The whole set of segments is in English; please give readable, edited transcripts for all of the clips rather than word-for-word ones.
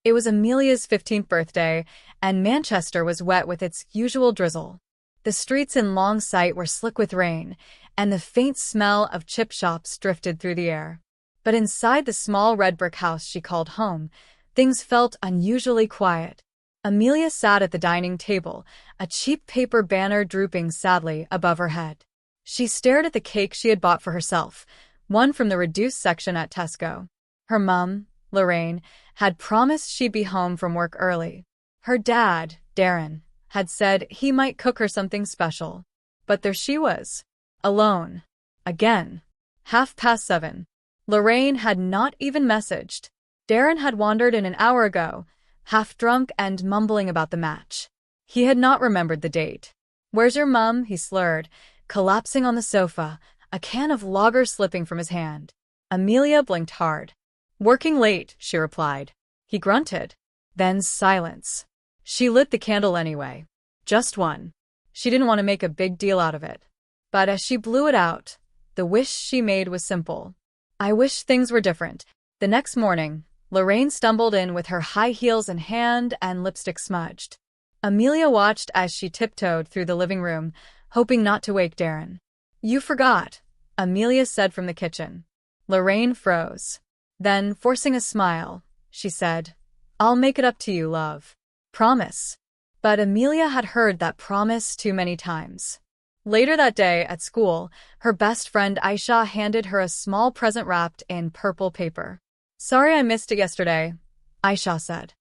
It was Amelia's 15th birthday, and Manchester was wet with its usual drizzle. The streets in Long Sight were slick with rain, and the faint smell of chip shops drifted through the air. But inside the small red brick house she called home, things felt unusually quiet. Amelia sat at the dining table, a cheap paper banner drooping sadly above her head. She stared at the cake she had bought for herself, one from the reduced section at Tesco. Her mum, Lorraine, had promised she'd be home from work early. Her dad, Darren, had said he might cook her something special. But there she was, alone. Again. 7:30. Lorraine had not even messaged. Darren had wandered in an hour ago, half drunk and mumbling about the match. He had not remembered the date. "Where's your mum?" he slurred, collapsing on the sofa, a can of lager slipping from his hand. Amelia blinked hard. "Working late," she replied. He grunted. Then silence. She lit the candle anyway. Just one. She didn't want to make a big deal out of it. But as she blew it out, the wish she made was simple. "I wish things were different." The next morning, Lorraine stumbled in with her high heels in hand and lipstick smudged. Amelia watched as she tiptoed through the living room, hoping not to wake Darren. "You forgot," Amelia said from the kitchen. Lorraine froze. Then, forcing a smile, she said, "I'll make it up to you, love. Promise." But Amelia had heard that promise too many times. Later that day at school, her best friend Aisha handed her a small present wrapped in purple paper. "Sorry I missed it yesterday," Aisha said.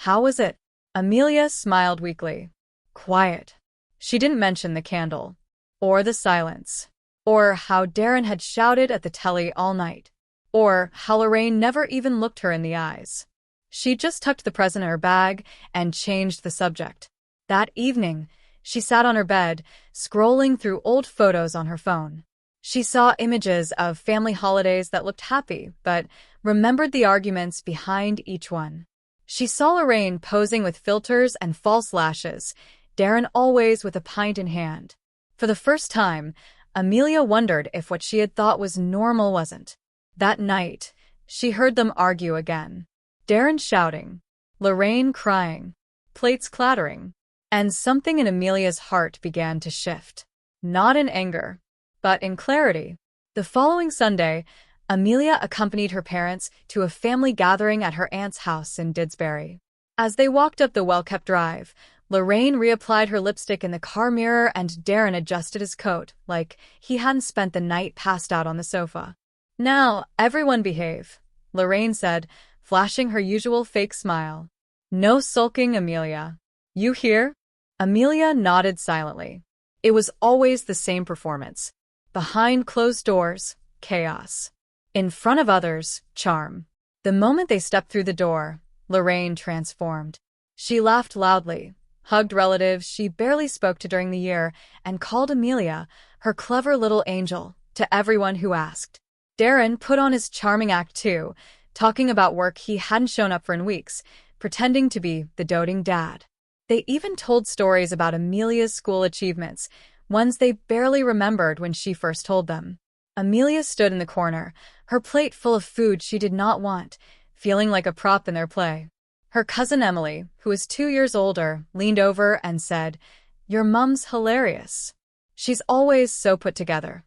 "How was it?" Amelia smiled weakly. Quiet. She didn't mention the candle, or the silence, or how Darren had shouted at the telly all night, or how Lorraine never even looked her in the eyes. She just tucked the present in her bag and changed the subject. That evening, she sat on her bed, scrolling through old photos on her phone. She saw images of family holidays that looked happy, but remembered the arguments behind each one. She saw Lorraine posing with filters and false lashes, Darren always with a pint in hand. For the first time, Amelia wondered if what she had thought was normal wasn't. That night, she heard them argue again. Darren shouting, Lorraine crying, plates clattering, and something in Amelia's heart began to shift. Not in anger, but in clarity. The following Sunday, Amelia accompanied her parents to a family gathering at her aunt's house in Didsbury. As they walked up the well-kept drive, Lorraine reapplied her lipstick in the car mirror and Darren adjusted his coat like he hadn't spent the night passed out on the sofa. "Now, everyone behave," Lorraine said, flashing her usual fake smile. "No sulking, Amelia. You hear?" Amelia nodded silently. It was always the same performance. Behind closed doors, chaos. In front of others, charm. The moment they stepped through the door, Lorraine transformed. She laughed loudly, hugged relatives she barely spoke to during the year, and called Amelia her clever little angel to everyone who asked. Darren put on his charming act too, talking about work he hadn't shown up for in weeks, pretending to be the doting dad. They even told stories about Amelia's school achievements, ones they barely remembered when she first told them. Amelia stood in the corner, her plate full of food she did not want, feeling like a prop in their play. Her cousin Emily, who was 2 years older, leaned over and said, "Your mum's hilarious. She's always so put together."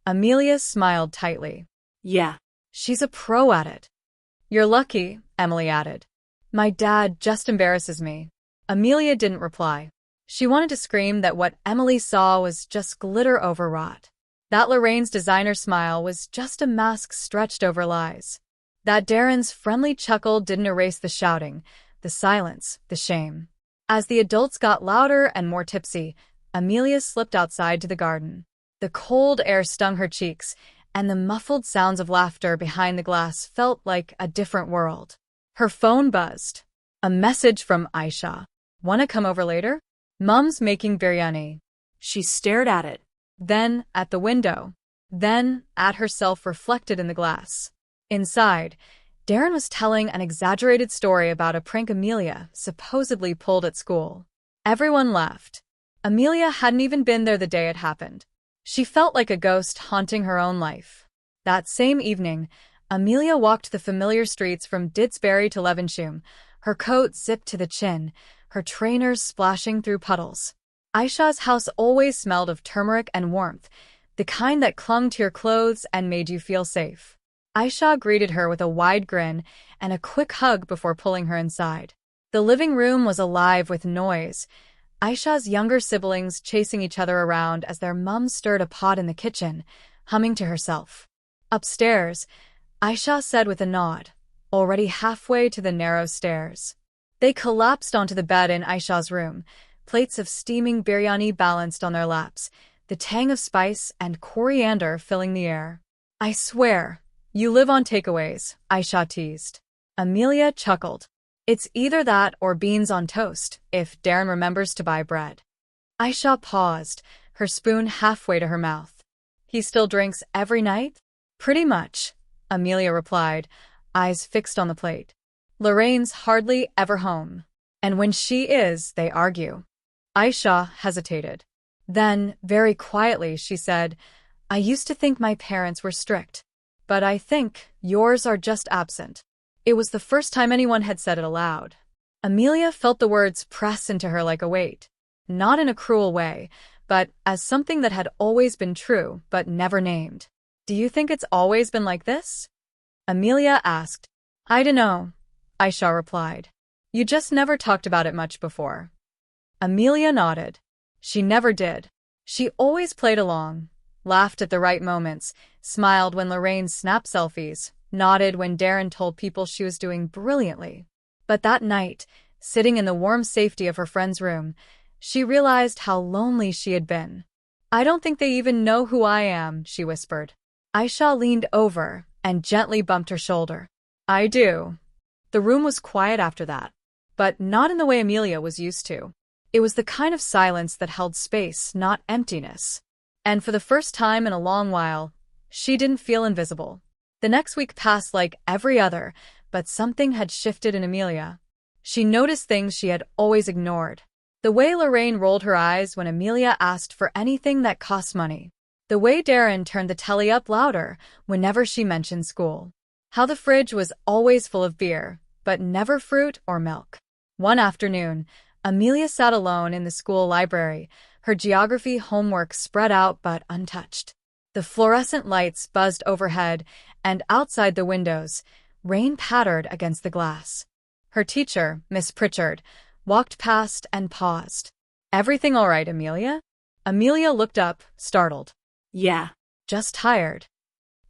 Amelia smiled tightly. "Yeah, she's a pro at it." "You're lucky," Emily added. "My dad just embarrasses me." Amelia didn't reply. She wanted to scream that what Emily saw was just glitter overwrought. That Lorraine's designer smile was just a mask stretched over lies. That Darren's friendly chuckle didn't erase the shouting, the silence, the shame. As the adults got louder and more tipsy, Amelia slipped outside to the garden. The cold air stung her cheeks, and the muffled sounds of laughter behind the glass felt like a different world. Her phone buzzed. A message from Aisha. "Wanna come over later? Mum's making biryani." She stared at it, then at the window, then at herself reflected in the glass. Inside, Darren was telling an exaggerated story about a prank Amelia supposedly pulled at school. Everyone laughed. Amelia hadn't even been there the day it happened. She felt like a ghost haunting her own life. That same evening, Amelia walked the familiar streets from Didsbury to Levenshulme, her coat zipped to the chin, her trainers splashing through puddles. Aisha's house always smelled of turmeric and warmth, the kind that clung to your clothes and made you feel safe. Aisha greeted her with a wide grin and a quick hug before pulling her inside. The living room was alive with noise, Aisha's younger siblings chasing each other around as their mum stirred a pot in the kitchen, humming to herself. Upstairs, Aisha said with a nod, already halfway to the narrow stairs. They collapsed onto the bed in Aisha's room, plates of steaming biryani balanced on their laps, the tang of spice and coriander filling the air. "I swear, you live on takeaways," Aisha teased. Amelia chuckled. "It's either that or beans on toast, if Darren remembers to buy bread." Aisha paused, her spoon halfway to her mouth. "He still drinks every night?" "Pretty much," Amelia replied, eyes fixed on the plate. "Lorraine's hardly ever home. And when she is, they argue." Aisha hesitated. Then, very quietly, she said, "I used to think my parents were strict. But I think yours are just absent." It was the first time anyone had said it aloud. Amelia felt the words press into her like a weight. Not in a cruel way, but as something that had always been true, but never named. "Do you think it's always been like this?" Amelia asked. "I dunno," Aisha replied. "You just never talked about it much before." Amelia nodded. She never did. She always played along, laughed at the right moments, smiled when Lorraine snapped selfies, nodded when Darren told people she was doing brilliantly. But that night, sitting in the warm safety of her friend's room, she realized how lonely she had been. "I don't think they even know who I am," she whispered. Aisha leaned over and gently bumped her shoulder. "I do." The room was quiet after that, but not in the way Amelia was used to. It was the kind of silence that held space, not emptiness. And for the first time in a long while, she didn't feel invisible. The next week passed like every other, but something had shifted in Amelia. She noticed things she had always ignored. The way Lorraine rolled her eyes when Amelia asked for anything that cost money. The way Darren turned the telly up louder whenever she mentioned school. How the fridge was always full of beer, but never fruit or milk. One afternoon, Amelia sat alone in the school library, her geography homework spread out but untouched. The fluorescent lights buzzed overhead, and outside the windows, rain pattered against the glass. Her teacher, Miss Pritchard, walked past and paused. "Everything all right, Amelia?" Amelia looked up, startled. "Yeah. Just tired."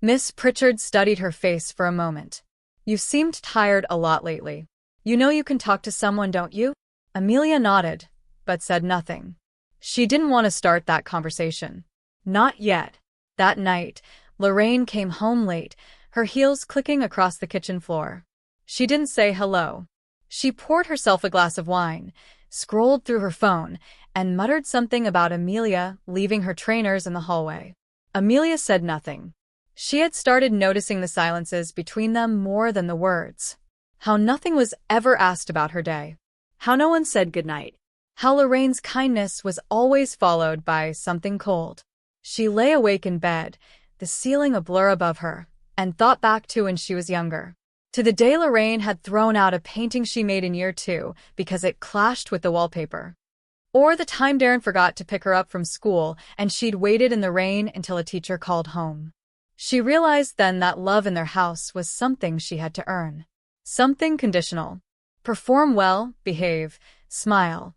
Miss Pritchard studied her face for a moment. "You've seemed tired a lot lately. You know you can talk to someone, don't you?" Amelia nodded, but said nothing. She didn't want to start that conversation. Not yet. That night, Lorraine came home late, her heels clicking across the kitchen floor. She didn't say hello. She poured herself a glass of wine, scrolled through her phone, and muttered something about Amelia leaving her trainers in the hallway. Amelia said nothing. She had started noticing the silences between them more than the words. How nothing was ever asked about her day. How no one said goodnight. How Lorraine's kindness was always followed by something cold. She lay awake in bed, the ceiling a blur above her, and thought back to when she was younger. To the day Lorraine had thrown out a painting she made in year 2 because it clashed with the wallpaper. Or the time Darren forgot to pick her up from school and she'd waited in the rain until a teacher called home. She realized then that love in their house was something she had to earn. Something conditional. Perform well, behave, smile.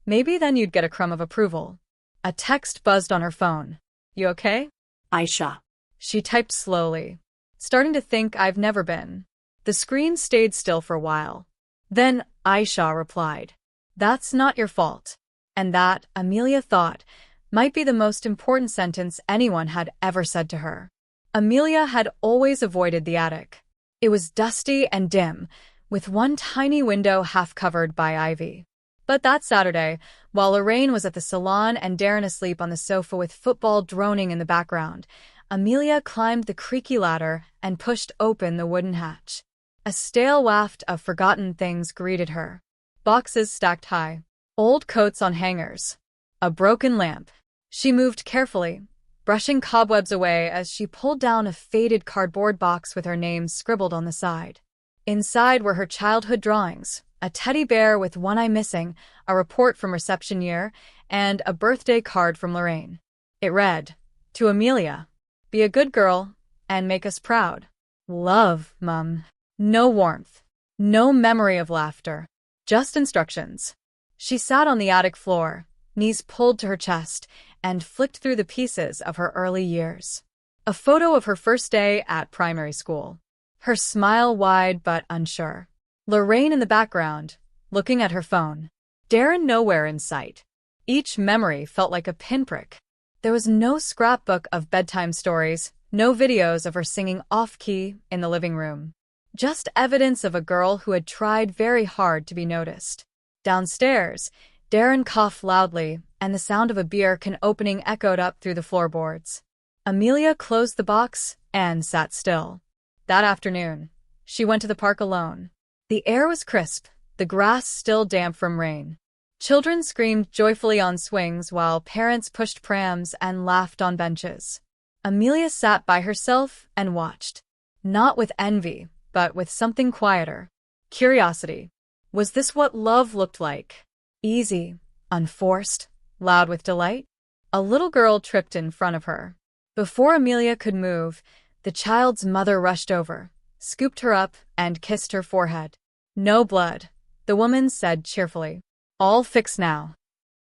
Maybe then you'd get a crumb of approval. A text buzzed on her phone. "You okay?" "Aisha." She typed slowly. "Starting to think I've never been." The screen stayed still for a while. Then Aisha replied, "That's not your fault." And that, Amelia thought, might be the most important sentence anyone had ever said to her. Amelia had always avoided the attic. It was dusty and dim, with one tiny window half covered by ivy. But that Saturday, while Lorraine was at the salon and Darren asleep on the sofa with football droning in the background, Amelia climbed the creaky ladder and pushed open the wooden hatch. A stale waft of forgotten things greeted her. Boxes stacked high. Old coats on hangers. A broken lamp. She moved carefully, brushing cobwebs away as she pulled down a faded cardboard box with her name scribbled on the side. Inside were her childhood drawings, a teddy bear with one eye missing, a report from reception year, and a birthday card from Lorraine. It read, "To Amelia. Be a good girl and make us proud. Love, Mum." No warmth. No memory of laughter. Just instructions. She sat on the attic floor, knees pulled to her chest, and flicked through the pieces of her early years. A photo of her first day at primary school. Her smile wide but unsure. Lorraine in the background, looking at her phone. Darren nowhere in sight. Each memory felt like a pinprick. There was no scrapbook of bedtime stories, no videos of her singing off-key in the living room. Just evidence of a girl who had tried very hard to be noticed. Downstairs, Darren coughed loudly, and the sound of a beer can opening echoed up through the floorboards. Amelia closed the box and sat still. That afternoon, she went to the park alone. The air was crisp, the grass still damp from rain. Children screamed joyfully on swings while parents pushed prams and laughed on benches. Amelia sat by herself and watched. Not with envy, but with something quieter. Curiosity. Was this what love looked like? Easy, unforced, loud with delight? A little girl tripped in front of her. Before Amelia could move, the child's mother rushed over, scooped her up, and kissed her forehead. No blood, the woman said cheerfully. All fixed now.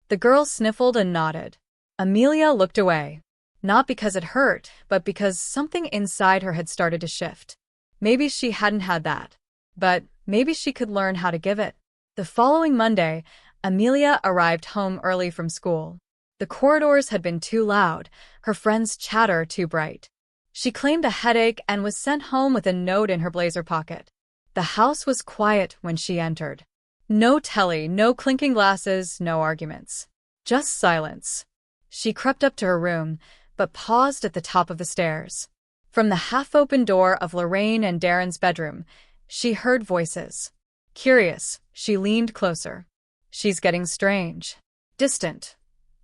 The girl sniffled and nodded. Amelia looked away. Not because it hurt, but because something inside her had started to shift. Maybe she hadn't had that, but maybe she could learn how to give it. The following Monday, Amelia arrived home early from school. The corridors had been too loud, her friends' chatter too bright. She claimed a headache and was sent home with a note in her blazer pocket. The house was quiet when she entered. No telly, no clinking glasses, no arguments. Just silence. She crept up to her room, but paused at the top of the stairs. From the half-open door of Lorraine and Darren's bedroom, she heard voices. Curious, she leaned closer. She's getting strange. Distant.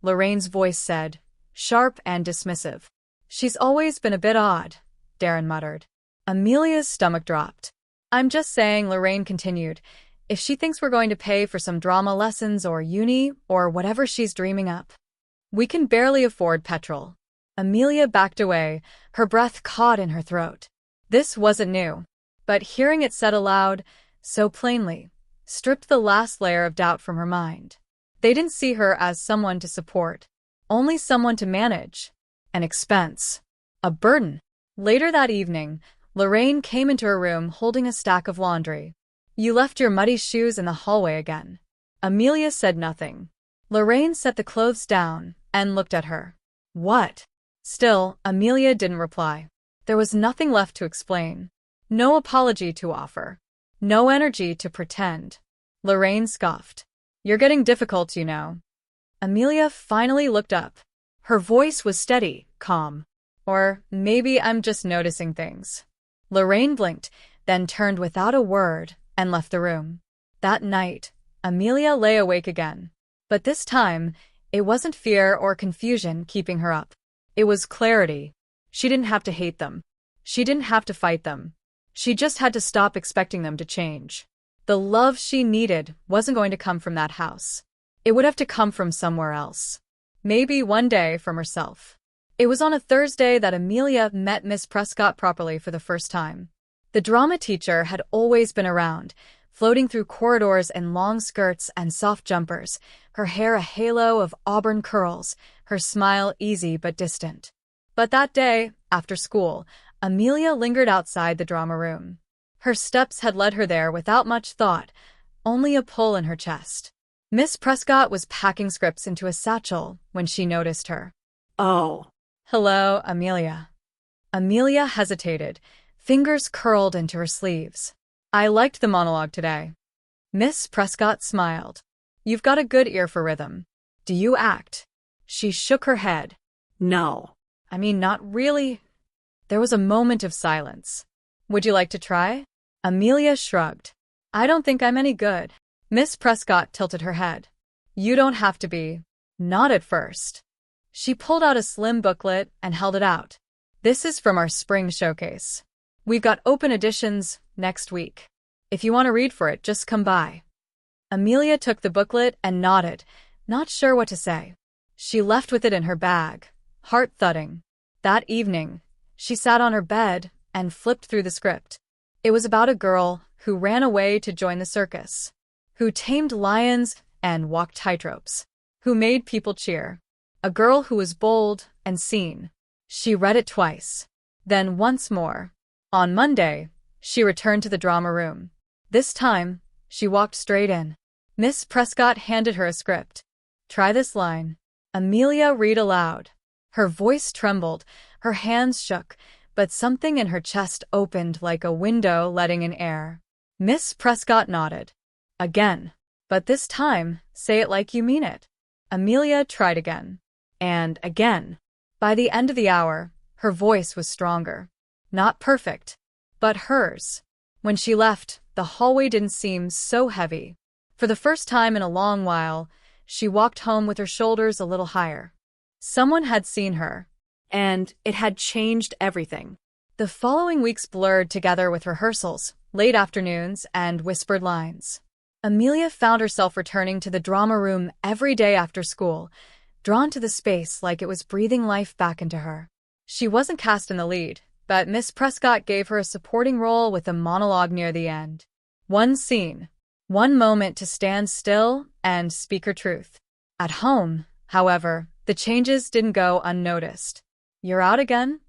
Lorraine's voice said, sharp and dismissive. She's always been a bit odd, Darren muttered. Amelia's stomach dropped. I'm just saying, Lorraine continued. If she thinks we're going to pay for some drama lessons or uni or whatever she's dreaming up. We can barely afford petrol. Amelia backed away, her breath caught in her throat. This wasn't new, but hearing it said aloud, so plainly, stripped the last layer of doubt from her mind. They didn't see her as someone to support, only someone to manage. An expense. A burden. Later that evening, Lorraine came into her room holding a stack of laundry. You left your muddy shoes in the hallway again. Amelia said nothing. Lorraine set the clothes down and looked at her. What? Still, Amelia didn't reply. There was nothing left to explain. No apology to offer. No energy to pretend. Lorraine scoffed. You're getting difficult, you know. Amelia finally looked up. Her voice was steady, calm. Or maybe I'm just noticing things. Lorraine blinked, then turned without a word and left the room. That night, Amelia lay awake again. But this time, it wasn't fear or confusion keeping her up. It was clarity. She didn't have to hate them. She didn't have to fight them. She just had to stop expecting them to change. The love she needed wasn't going to come from that house. It would have to come from somewhere else. Maybe one day from herself. It was on a Thursday that Amelia met Miss Prescott properly for the first time. The drama teacher had always been around, floating through corridors in long skirts and soft jumpers, her hair a halo of auburn curls, her smile easy but distant. But that day, after school, Amelia lingered outside the drama room. Her steps had led her there without much thought, only a pull in her chest. Miss Prescott was packing scripts into a satchel when she noticed her. Oh. Hello, Amelia. Amelia hesitated, fingers curled into her sleeves. I liked the monologue today. Miss Prescott smiled. You've got a good ear for rhythm. Do you act? She shook her head. No. I mean, not really. There was a moment of silence. Would you like to try? Amelia shrugged. I don't think I'm any good. Miss Prescott tilted her head. You don't have to be. Not at first. She pulled out a slim booklet and held it out. This is from our spring showcase. We've got open editions next week. If you want to read for it, just come by. Amelia took the booklet and nodded, not sure what to say. She left with it in her bag, heart thudding. That evening, she sat on her bed and flipped through the script. It was about a girl who ran away to join the circus, who tamed lions and walked tightropes, who made people cheer. A girl who was bold and seen. She read it twice, then once more. On Monday, she returned to the drama room. This time, she walked straight in. Miss Prescott handed her a script. "Try this line." Amelia read aloud. Her voice trembled, her hands shook, but something in her chest opened like a window letting in air. Miss Prescott nodded. "Again. But this time, say it like you mean it." Amelia tried again. And again. By the end of the hour, her voice was stronger. Not perfect, but hers. When she left, the hallway didn't seem so heavy. For the first time in a long while, she walked home with her shoulders a little higher. Someone had seen her, and it had changed everything. The following weeks blurred together with rehearsals, late afternoons, and whispered lines. Amelia found herself returning to the drama room every day after school, drawn to the space like it was breathing life back into her. She wasn't cast in the lead, but Miss Prescott gave her a supporting role with a monologue near the end. One scene, one moment to stand still and speak her truth. At home, however, the changes didn't go unnoticed. "You're out again?"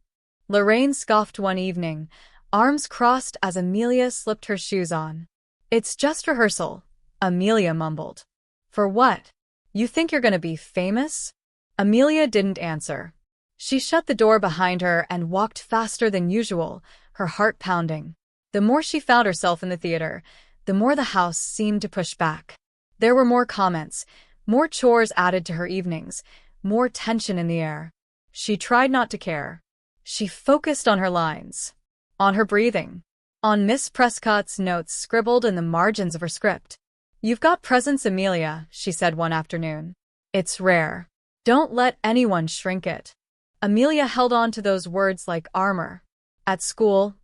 Lorraine scoffed one evening, arms crossed as Amelia slipped her shoes on. "It's just rehearsal," Amelia mumbled. "For what? You think you're gonna be famous?" Amelia didn't answer. She shut the door behind her and walked faster than usual, her heart pounding. The more she found herself in the theater, the more the house seemed to push back. There were more comments, more chores added to her evenings, more tension in the air. She tried not to care. She focused on her lines, on her breathing, on Miss Prescott's notes scribbled in the margins of her script. "You've got presence, Amelia," she said one afternoon. "It's rare. Don't let anyone shrink it." Amelia held on to those words like armor. At school,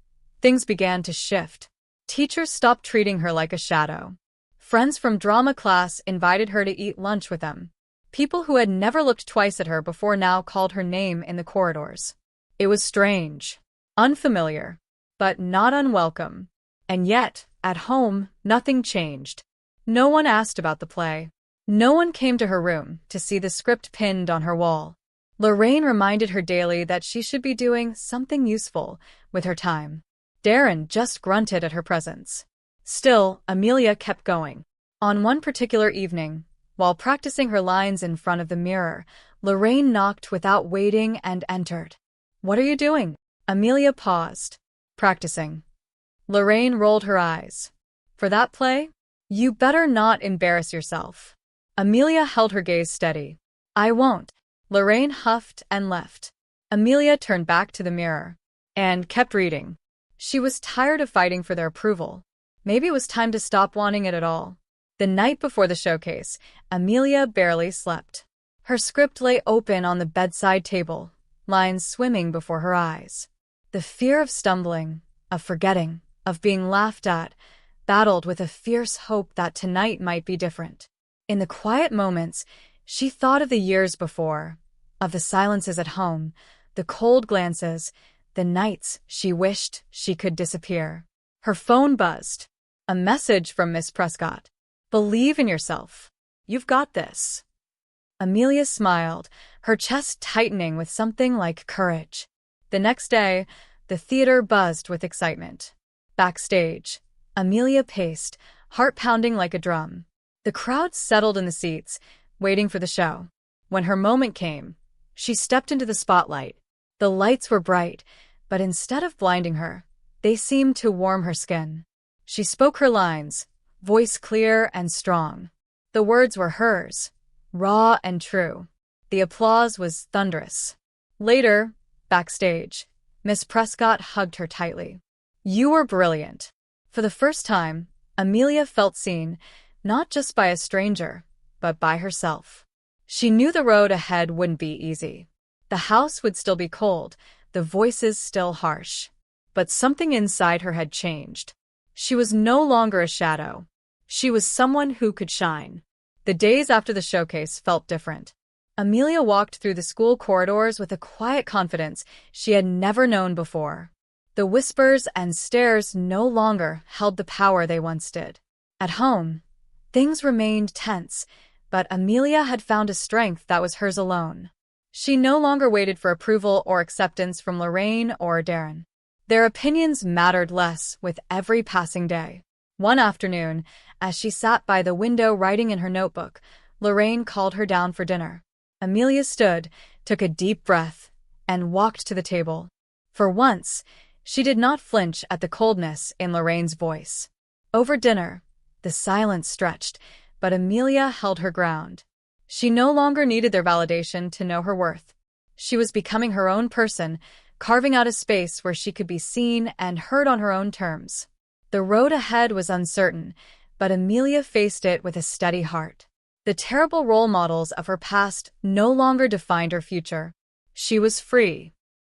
things began to shift. Teachers stopped treating her like a shadow. Friends from drama class invited her to eat lunch with them. People who had never looked twice at her before now called her name in the corridors. It was strange, unfamiliar, but not unwelcome. And yet, at home, nothing changed. No one asked about the play. No one came to her room to see the script pinned on her wall. Lorraine reminded her daily that she should be doing something useful with her time. Darren just grunted at her presence. Still, Amelia kept going. On one particular evening, while practicing her lines in front of the mirror, Lorraine knocked without waiting and entered. "What are you doing?" Amelia paused. "Practicing." Lorraine rolled her eyes. "For that play? You better not embarrass yourself." Amelia held her gaze steady. "I won't." Lorraine huffed and left. Amelia turned back to the mirror and kept reading. She was tired of fighting for their approval. Maybe it was time to stop wanting it at all. The night before the showcase, Amelia barely slept. Her script lay open on the bedside table, lines swimming before her eyes. The fear of stumbling, of forgetting, of being laughed at, battled with a fierce hope that tonight might be different. In the quiet moments, she thought of the years before, of the silences at home, the cold glances, the nights she wished she could disappear. Her phone buzzed. A message from Miss Prescott. "Believe in yourself. You've got this." Amelia smiled, her chest tightening with something like courage. The next day, the theater buzzed with excitement. Backstage, Amelia paced, heart pounding like a drum. The crowd settled in the seats, waiting for the show. When her moment came, she stepped into the spotlight. The lights were bright, but instead of blinding her, they seemed to warm her skin. She spoke her lines, voice clear and strong. The words were hers, raw and true. The applause was thunderous. Later, backstage, Miss Prescott hugged her tightly. "You were brilliant." For the first time, Amelia felt seen, not just by a stranger, but by herself. She knew the road ahead wouldn't be easy. The house would still be cold, the voices still harsh. But something inside her had changed. She was no longer a shadow. She was someone who could shine. The days after the showcase felt different. Amelia walked through the school corridors with a quiet confidence she had never known before. The whispers and stares no longer held the power they once did. At home, things remained tense, but Amelia had found a strength that was hers alone. She no longer waited for approval or acceptance from Lorraine or Darren. Their opinions mattered less with every passing day. One afternoon, as she sat by the window writing in her notebook, Lorraine called her down for dinner. Amelia stood, took a deep breath, and walked to the table. For once, she did not flinch at the coldness in Lorraine's voice. Over dinner, the silence stretched, but Amelia held her ground. She no longer needed their validation to know her worth. She was becoming her own person, carving out a space where she could be seen and heard on her own terms. The road ahead was uncertain, but Amelia faced it with a steady heart. The terrible role models of her past no longer defined her future. She was free,